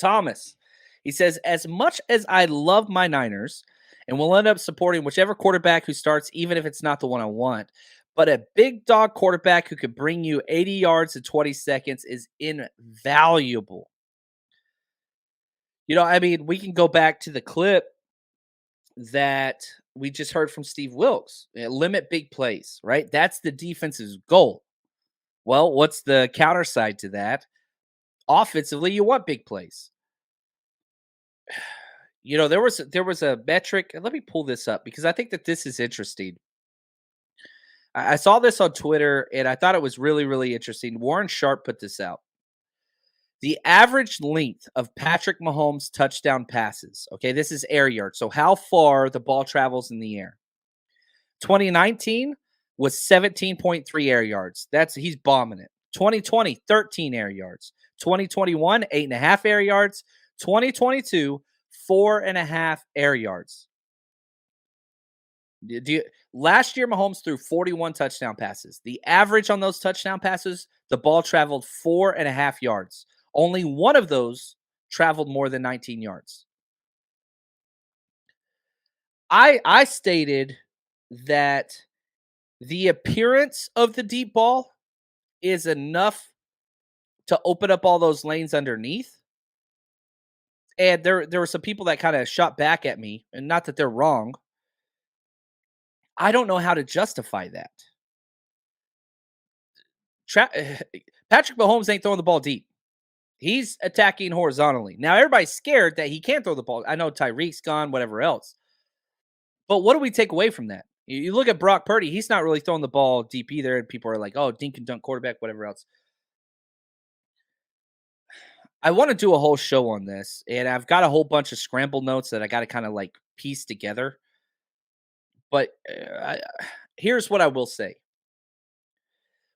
Thomas. He says, as much as I love my Niners and will end up supporting whichever quarterback who starts, even if it's not the one I want, but a big dog quarterback who could bring you 80 yards in 20 seconds is invaluable. I mean, we can go back to the clip that we just heard from Steve Wilkes. Limit big plays, right? That's the defense's goal. Well, what's the counter side to that? Offensively, you want big plays. There was a metric. And let me pull this up because I think that this is interesting. I saw this on Twitter and I thought it was really, really interesting. Warren Sharp put this out. The average length of Patrick Mahomes' touchdown passes. Okay, this is air yards. So how far the ball travels in the air. 2019 was 17.3 air yards. He's bombing it. 2020, 13 air yards. 2021, 8.5 air yards. 2022, 4.5 air yards. Last year, Mahomes threw 41 touchdown passes. The average on those touchdown passes, the ball traveled 4.5 yards. Only one of those traveled more than 19 yards. I stated that the appearance of the deep ball is enough to open up all those lanes underneath. And there were some people that kind of shot back at me, and not that they're wrong. I don't know how to justify that. Patrick Mahomes ain't throwing the ball deep. He's attacking horizontally. Now, everybody's scared that he can't throw the ball. I know Tyreek's gone, whatever else. But what do we take away from that? You look at Brock Purdy, he's not really throwing the ball deep either. And people are like, oh, dink and dunk quarterback, whatever else. I want to do a whole show on this. And I've got a whole bunch of scramble notes that I got to kind of like piece together. But here's what I will say.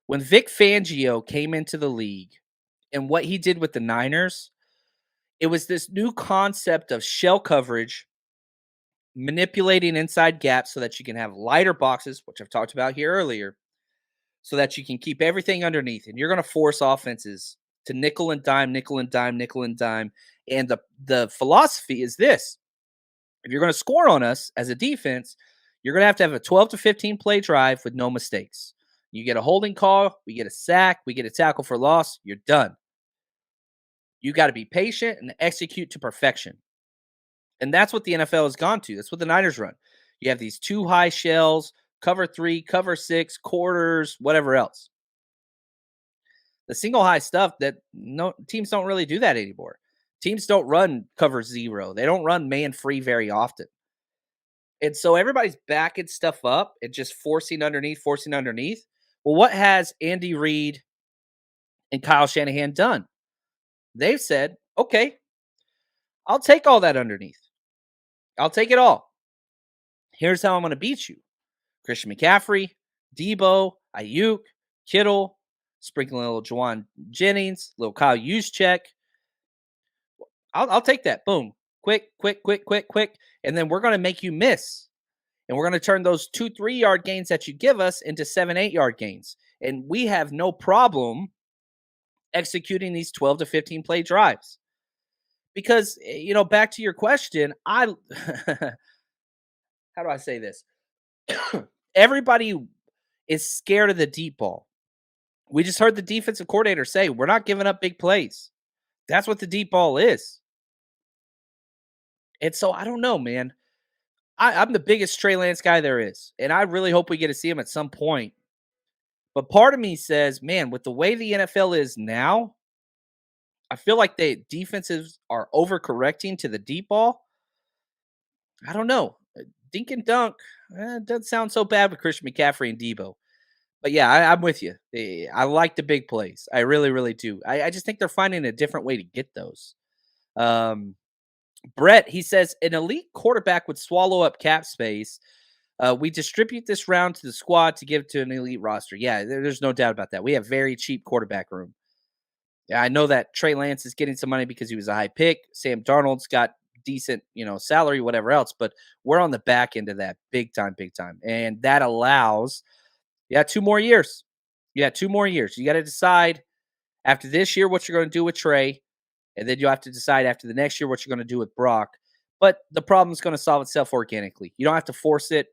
When Vic Fangio came into the league and what he did with the Niners, it was this new concept of shell coverage, manipulating inside gaps so that you can have lighter boxes, which I've talked about here earlier, so that you can keep everything underneath. And you're going to force offenses to nickel and dime, nickel and dime, nickel and dime. And the philosophy is this. If you're going to score on us as a defense, you're going to have a 12 to 15 play drive with no mistakes. You get a holding call, we get a sack, we get a tackle for loss, you're done. You got to be patient and execute to perfection. And that's what the NFL has gone to. That's what the Niners run. You have these 2 high shells, cover 3, cover 6, quarters, whatever else. The single high stuff that no teams don't really do that anymore. Teams don't run cover 0. They don't run man free very often. And so everybody's backing stuff up and just forcing underneath. Well, what has Andy Reid and Kyle Shanahan done? They've said, okay, I'll take all that underneath. I'll take it all. Here's how I'm going to beat you. Christian McCaffrey, Debo, Ayuk, Kittle, sprinkling a little Juwan Jennings, little Kyle Juszczyk. I'll take that. Boom. Quick. And then we're going to make you miss. And we're going to turn those 2-3 yard gains that you give us into 7-8 yard gains. And we have no problem executing these 12 to 15 play drives. Because, back to your question, how do I say this? Everybody is scared of the deep ball. We just heard the defensive coordinator say, we're not giving up big plays. That's what the deep ball is. And so I don't know, man. I'm the biggest Trey Lance guy there is. And I really hope we get to see him at some point. But part of me says, man, with the way the NFL is now, I feel like the defenses are overcorrecting to the deep ball. I don't know. Dink and dunk doesn't sound so bad with Christian McCaffrey and Debo. But yeah, I'm with you. I like the big plays. I really, really do. I just think they're finding a different way to get those. Brett, he says, an elite quarterback would swallow up cap space. We distribute this round to the squad to give to an elite roster. Yeah, there's no doubt about that. We have very cheap quarterback room. Yeah, I know that Trey Lance is getting some money because he was a high pick. Sam Darnold's got decent, salary, whatever else. But we're on the back end of that big time. And that allows, 2 more years. You got to decide after this year what you're going to do with Trey. And then you have to decide after the next year what you're going to do with Brock. But the problem's going to solve itself organically. You don't have to force it.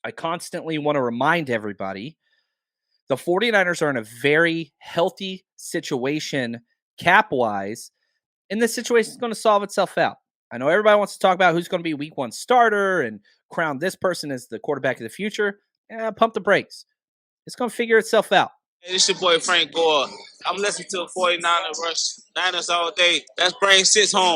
I constantly want to remind everybody the 49ers are in a very healthy situation cap wise, and this situation is going to solve itself out. I know everybody wants to talk about who's going to be week one starter and crown this person as the quarterback of the future. Yeah, pump the brakes. It's going to figure itself out. Hey, this your boy Frank Gore. I'm listening to 49er Rush Niners all day. Let's bring 6 home.